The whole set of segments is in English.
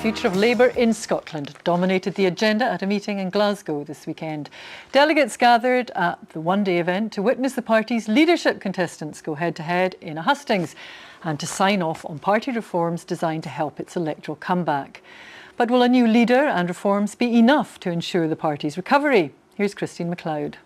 future of Labour in Scotland dominated the agenda at a meeting in Glasgow this weekend. Delegates gathered at the one-day event to witness the party's leadership contestants go head-to-head in a hustings and to sign off on party reforms designed to help its electoral comeback. But will a new leader and reforms be enough to ensure the party's recovery? Here's Christine McLeod.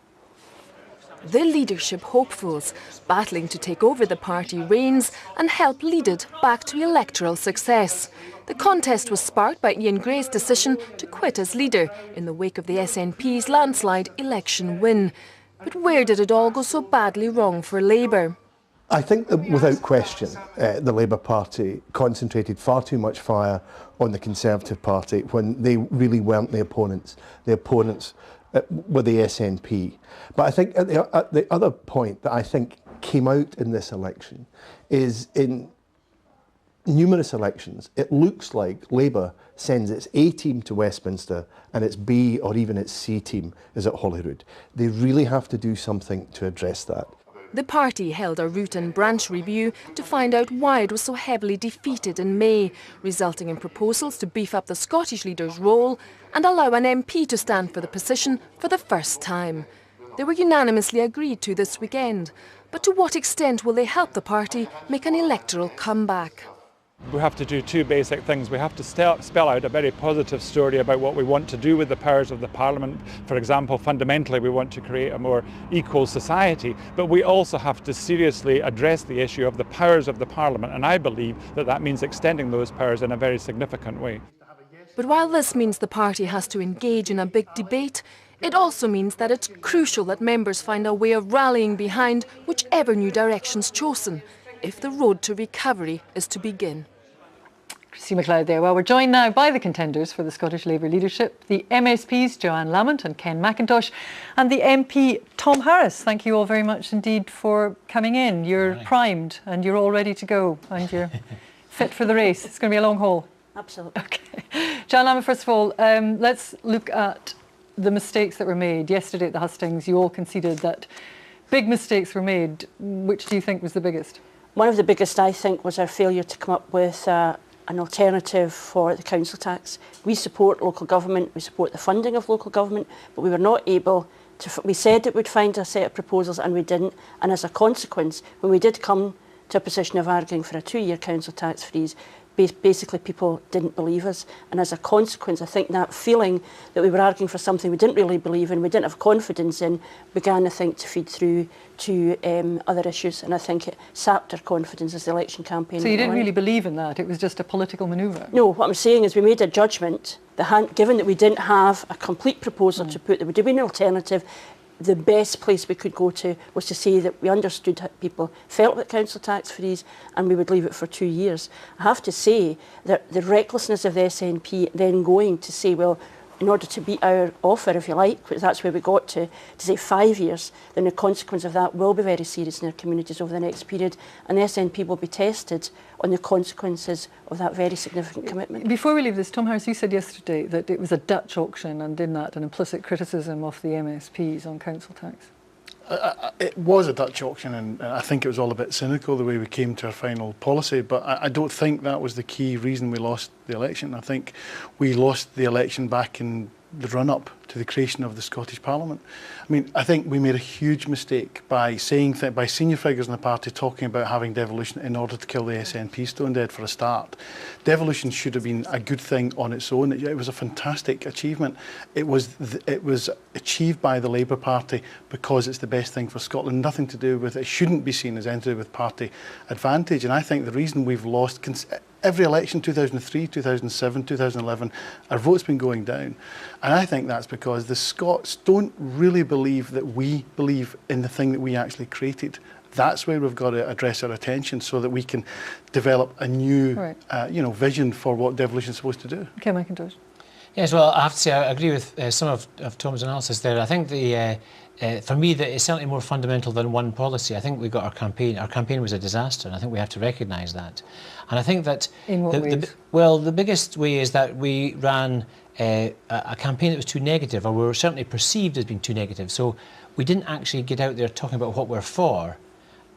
The leadership hopefuls battling to take over the party reins and help lead it back to electoral success. The contest was sparked by Ian Gray's decision to quit as leader in the wake of the SNP's landslide election win. But where did it all go so badly wrong for Labour? I think that without question, the Labour Party concentrated far too much fire on the Conservative Party when they really weren't the opponents. The opponents were the SNP. But I think at the other point that I think came out in this election is in numerous elections, it looks like Labour sends its A team to Westminster and its B or even its C team is at Holyrood. They really have to do something to address that. The party held a root and branch review to find out why it was so heavily defeated in May, resulting in proposals to beef up the Scottish leader's role and allow an MP to stand for the position for the first time. They were unanimously agreed to this weekend, but to what extent will they help the party make an electoral comeback? We have to do two basic things. We have to spell out a very positive story about what we want to do with the powers of the Parliament. For example, fundamentally we want to create a more equal society, but we also have to seriously address the issue of the powers of the Parliament, and I believe that that means extending those powers in a very significant way. But while this means the party has to engage in a big debate, it also means that it's crucial that members find a way of rallying behind whichever new direction's chosen, if the road to recovery is to begin. Christine McLeod there. Well, we're joined now by the contenders for the Scottish Labour leadership, the MSPs Johann Lamont and Ken Macintosh, and the MP Tom Harris. Thank you all very much indeed for coming in. You're primed and you're all ready to go and you're fit for the race. It's going to be a long haul. Absolutely. Okay. Johann Lamont, first of all, let's look at the mistakes that were made. Yesterday at the hustings, you all conceded that big mistakes were made. Which do you think was the biggest? One of the biggest, I think, was our failure to come up with an alternative for the council tax. We support local government, we support the funding of local government, but we were not able to, we said that we'd find a set of proposals and we didn't, and as a consequence, when we did come to a position of arguing for a 2-year council tax freeze, basically people didn't believe us, and as a consequence I think that feeling that we were arguing for something we didn't really believe in, we didn't have confidence in, began I think to feed through to other issues, and I think it sapped our confidence as the election campaign. So you didn't really believe in that, it was just a political manoeuvre? No, what I'm saying is we made a judgment, given that we didn't have a complete proposal to put, there would have been an alternative. The best place we could go to was to say that we understood how people felt about council tax freeze and we would leave it for 2 years. I have to say that the recklessness of the SNP then going to say, well, in order to beat our offer, if you like, because that's where we got to say 5 years, then the consequence of that will be very serious in our communities over the next period, and the SNP will be tested on the consequences of that very significant commitment. Before we leave this, Tom Harris, you said yesterday that it was a Dutch auction, and in that an implicit criticism of the MSPs on council tax. It was a Dutch auction, and I think it was all a bit cynical the way we came to our final policy, but I don't think that was the key reason we lost the election. I think we lost the election back in the run-up to the creation of the Scottish Parliament. I mean, I think we made a huge mistake by saying that, by senior figures in the party talking about having devolution in order to kill the SNP stone dead for a start. Devolution should have been a good thing on its own. It was a fantastic achievement. It was achieved by the Labour Party because it's the best thing for Scotland. Nothing to do with, it shouldn't be seen as anything to do with party advantage. And I think the reason we've lost every election, 2003, 2007, 2011, our vote's been going down. And I think that's because the Scots don't really believe that we believe in the thing that we actually created. That's where we've got to address our attention so that we can develop a new vision for what devolution is supposed to do. Okay, Macintosh. Yes, well, I have to say I agree with some of Tom's analysis there. I think for me, that it's certainly more fundamental than one policy. I think we got our campaign. Our campaign was a disaster, and I think we have to recognise that. And I think that in what ways? Well, the biggest way is that we ran a campaign that was too negative, or we were certainly perceived as being too negative. So we didn't actually get out there talking about what we're for.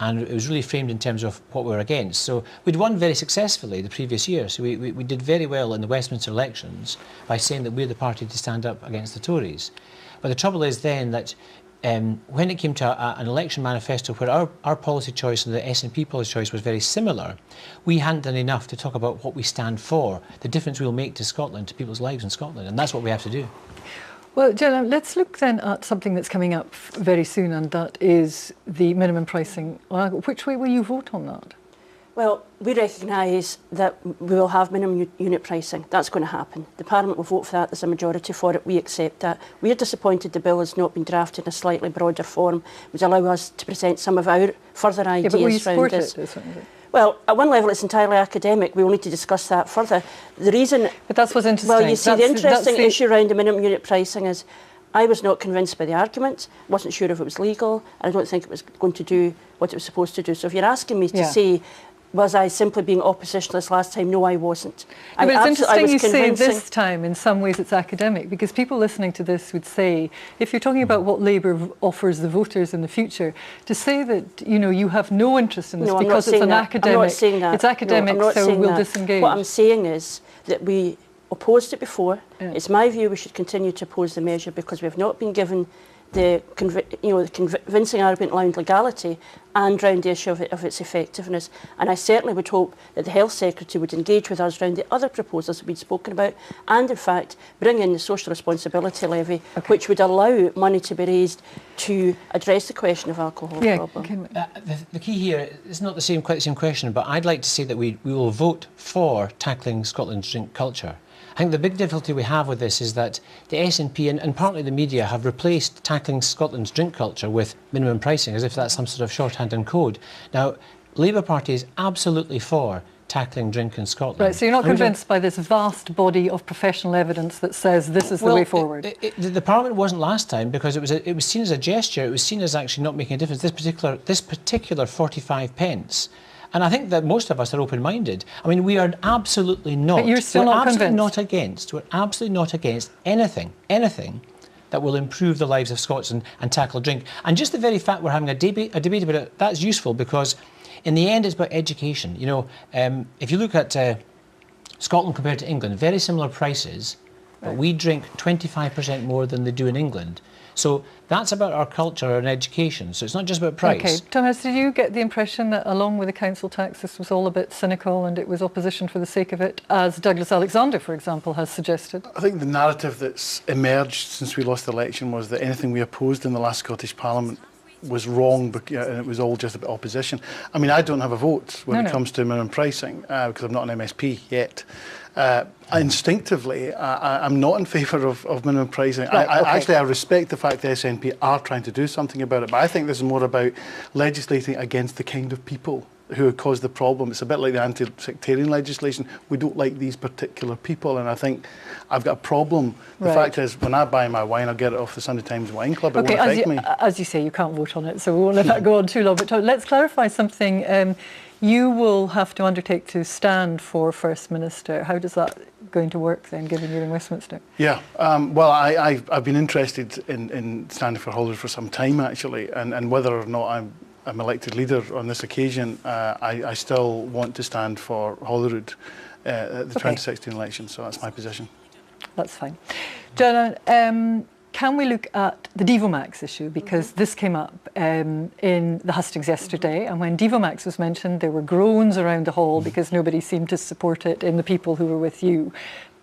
and it was really framed in terms of what we were against. So we'd won very successfully the previous year. So we did very well in the Westminster elections by saying that we're the party to stand up against the Tories. But the trouble is then that when it came to an election manifesto where our policy choice and the SNP policy choice was very similar, we hadn't done enough to talk about what we stand for, the difference we'll make to Scotland, to people's lives in Scotland, and that's what we have to do. Well, Jenna, let's look then at something that's coming up very soon, and that is the minimum pricing. Which way will you vote on that? Well, we recognise that we will have minimum unit pricing. That's going to happen. The Parliament will vote for that. There's a majority for it. We accept that. We are disappointed the bill has not been drafted in a slightly broader form, which allow us to present some of our further ideas. Yeah, but will you support it? Well, at one level, it's entirely academic. We will need to discuss that further. The reason... But that's what's interesting. Well, you see, the interesting issue around the minimum unit pricing is I was not convinced by the argument, wasn't sure if it was legal, and I don't think it was going to do what it was supposed to do. So if you're asking me to say, was I simply being oppositionalist last time? No, I wasn't. But it's interesting you say this time, in some ways it's academic, because people listening to this would say, if you're talking about what Labour offers the voters in the future, to say that, you know, you have no interest in this because it's an academic... I'm not saying that. It's academic, no, so we'll disengage. What I'm saying is that we opposed it before. Yeah. It's my view we should continue to oppose the measure because we have not been given the convincing argument around legality and around the issue of its effectiveness. And I certainly would hope that the Health Secretary would engage with us around the other proposals that we've spoken about and, in fact, bring in the social responsibility levy, which would allow money to be raised to address the question of alcohol problem. The key here is not quite the same question, but I'd like to say that we will vote for tackling Scotland's drink culture. I think the big difficulty we have with this is that the SNP and partly the media have replaced tackling Scotland's drink culture with minimum pricing, as if that's some sort of shorthand and code. Now, Labour Party is absolutely for tackling drink in Scotland. Right, so you're not convinced by this vast body of professional evidence that says this is the way forward? The Parliament wasn't last time because it was seen as a gesture. It was seen as actually not making a difference. This particular 45 pence. And I think that most of us are open-minded. I mean, we are absolutely not. But you're still not convinced. We're absolutely not against anything that will improve the lives of Scots and tackle drink. And just the very fact we're having a debate about it, that's useful because in the end it's about education. You know, if you look at Scotland compared to England, very similar prices, but we drink 25% more than they do in England. So that's about our culture and education. So it's not just about price. Okay, Thomas, did you get the impression that along with the council tax, this was all a bit cynical and it was opposition for the sake of it, as Douglas Alexander, for example, has suggested? I think the narrative that's emerged since we lost the election was that anything we opposed in the last Scottish Parliament was wrong and it was all just about opposition. I mean, I don't have a vote when it comes to minimum pricing because I'm not an MSP yet. Instinctively, I'm not in favour of minimum pricing. Right, Actually, I respect the fact the SNP are trying to do something about it, but I think this is more about legislating against the kind of people who have caused the problem. It's a bit like the anti-sectarian legislation. We don't like these particular people, and I think I've got a problem. The fact is, when I buy my wine, I'll get it off the Sunday Times Wine Club. It won't affect me. As you say, you can't vote on it, so we won't let that go on too long. But let's clarify something. You will have to undertake to stand for First Minister. How does that going to work then, given you're in Westminster? Yeah, well, I've been interested in standing for Holyrood for some time, actually, and whether or not I'm elected leader on this occasion, I still want to stand for Holyrood at the 2016 election, so that's my position. That's fine. Jenna, can we look at the Devomax issue? Because this came up in the hustings yesterday, and when Devomax was mentioned, there were groans around the hall because nobody seemed to support it in the people who were with you.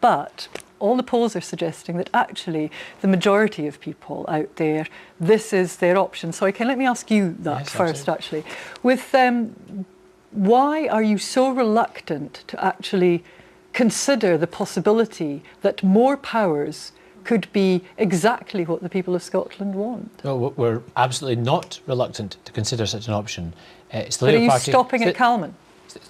But all the polls are suggesting that actually the majority of people out there, this is their option. So let me ask you that first, actually. With why are you so reluctant to actually consider the possibility that more powers could be exactly what the people of Scotland want? No, we're absolutely not reluctant to consider such an option. It's the But Labour are you Party, stopping at Calman?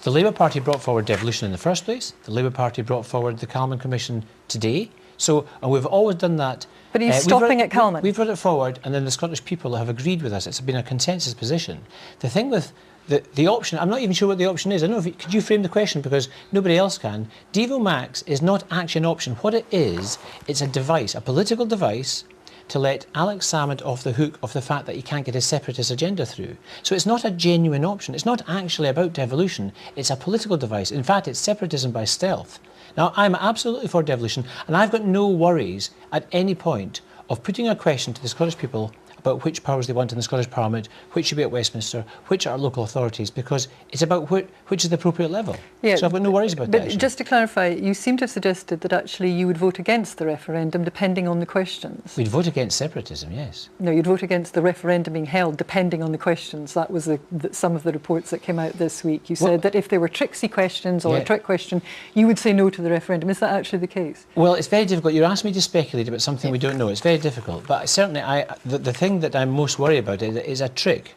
The Labour Party brought forward devolution in the first place. The Labour Party brought forward the Calman Commission today. So, and we've always done that. But are you stopping at Calman? We've brought it forward, and then the Scottish people have agreed with us. It's been a consensus position. The thing with the option, I'm not even sure what the option is. I don't know could you frame the question, because nobody else can. Devomax is not actually an option. What it is, it's a device, a political device to let Alex Salmond off the hook of the fact that he can't get his separatist agenda through. So it's not a genuine option. It's not actually about devolution. It's a political device. In fact, it's separatism by stealth. Now, I'm absolutely for devolution, and I've got no worries at any point of putting a question to the Scottish people about which powers they want in the Scottish Parliament, which should be at Westminster, which are local authorities, because it's about which is the appropriate level. Yeah, so I've got no worries about that. But just to clarify, you seem to have suggested that actually you would vote against the referendum depending on the questions. We'd vote against separatism, yes. No, you'd vote against the referendum being held depending on the questions. That was some of the reports that came out this week. You said that if there were tricksy questions or a trick question, you would say no to the referendum. Is that actually the case? Well, it's very difficult. You're asking me to speculate about something we don't know. It's very difficult. But certainly, the thing that I'm most worried about is a trick.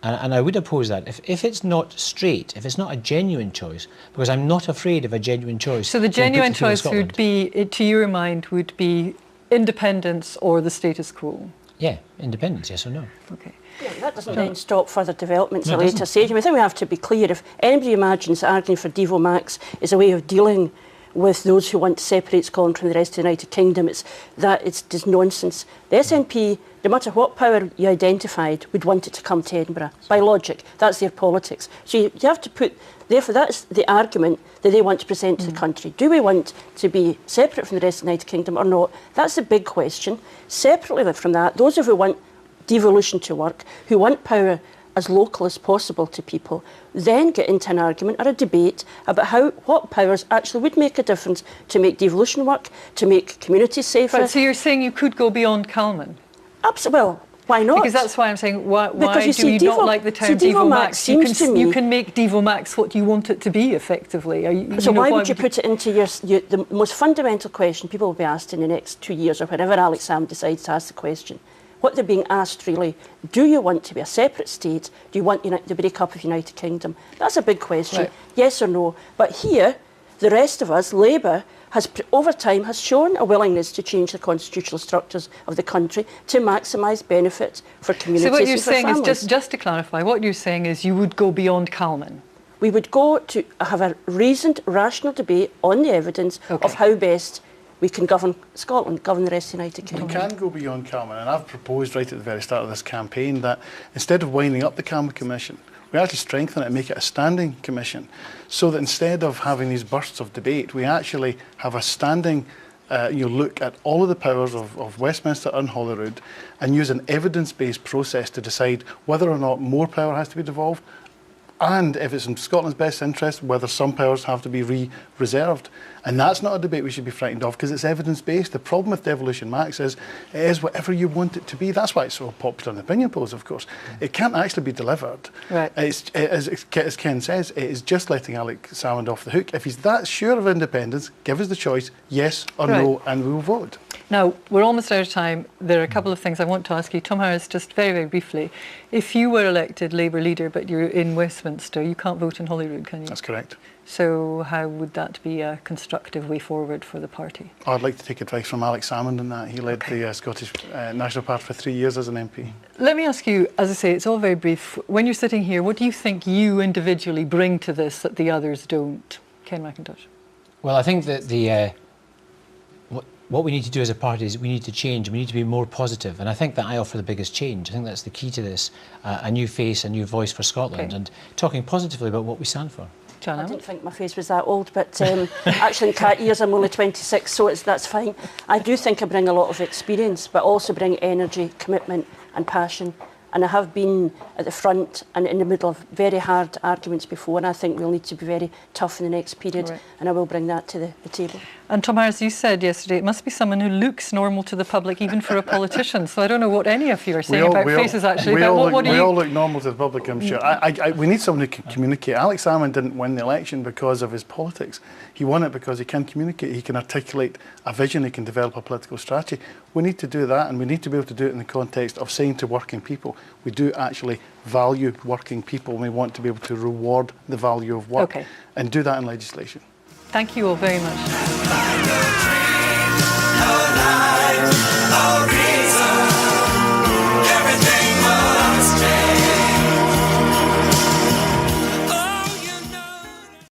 And I would oppose that. If it's not straight, if it's not a genuine choice, because I'm not afraid of a genuine choice. So the genuine choice would be, to your mind, would be independence or the status quo? Yeah, independence, yes or no. Okay. Yeah, that doesn't then stop further developments at a later stage. I think we have to be clear. If anybody imagines that arguing for Devo Max is a way of dealing with those who want to separate Scotland from the rest of the United Kingdom, it's just nonsense. The SNP, no matter what power you identified, would want it to come to Edinburgh. By logic, that's their politics. So you have to put, therefore that's the argument that they want to present to the country. Do we want to be separate from the rest of the United Kingdom or not? That's the big question. Separately from that, those who want devolution to work, who want power as local as possible to people, then get into an argument or a debate about what powers actually would make a difference to make devolution work, to make communities safer. Right, so you're saying you could go beyond Calman? Absolutely. Well, why not? Because that's why I'm saying, why you do you not like the term Devo Max? You can make Devo Max what you want it to be, effectively. So why would you put it into the most fundamental question people will be asked in the next 2 years, or whenever Alex Salmond decides to ask the question? What they're being asked really, do you want to be a separate state? Do you want the break-up of the United Kingdom? That's a big question, right. Yes or no. But here, the rest of us, Labour, over time has shown a willingness to change the constitutional structures of the country to maximise benefits for communities and for families. So what you're saying is, just to clarify, what you're saying is you would go beyond Calman? We would go to have a reasoned, rational debate on the evidence of how best we can govern Scotland, govern the rest of the United Kingdom. We can go beyond Calman, and I've proposed right at the very start of this campaign that instead of winding up the Calman Commission, we actually strengthen it and make it a standing commission, so that instead of having these bursts of debate, we actually have a standing look at all of the powers of Westminster and Holyrood and use an evidence-based process to decide whether or not more power has to be devolved, and if it's in Scotland's best interest, whether some powers have to be reserved. And that's not a debate we should be frightened of, because it's evidence-based. The problem with devolution, Max, is it is whatever you want it to be. That's why it's so popular in the opinion polls, of course. It can't actually be delivered. Right. As Ken says, it is just letting Alex Salmond off the hook. If he's that sure of independence, give us the choice, yes or no, and we will vote. Now, we're almost out of time. There are a couple of things I want to ask you. Tom Harris, just very, very briefly. If you were elected Labour leader, but you're in Westminster, you can't vote in Holyrood, can you? That's correct. So how would that be a constructive way forward for the party? I'd like to take advice from Alex Salmond on that. He led the Scottish National Party for 3 years as an MP. Let me ask you, as I say, it's all very brief. When you're sitting here, what do you think you individually bring to this that the others don't? Ken Macintosh. Well, I think that what we need to do as a party is we need to change. We need to be more positive, and I think that I offer the biggest change. I think that's the key to this: a new face, a new voice for Scotland, and talking positively about what we stand for. I didn't think my face was that old, but actually in cat years I'm only 26, so that's fine. I do think I bring a lot of experience, but also bring energy, commitment and passion. And I have been at the front and in the middle of very hard arguments before, and I think we'll need to be very tough in the next period, and I will bring that to the table. And Tom Harris, you said yesterday it must be someone who looks normal to the public, even for a politician. So I don't know what any of you are saying about faces, actually. We all look normal to the public, I'm sure. We need someone who can communicate. Alex Salmond didn't win the election because of his politics. He won it because he can communicate, he can articulate a vision, he can develop a political strategy. We need to do that, and we need to be able to do it in the context of saying to working people, we do actually value working people, and we want to be able to reward the value of work, and do that in legislation. Thank you all very much.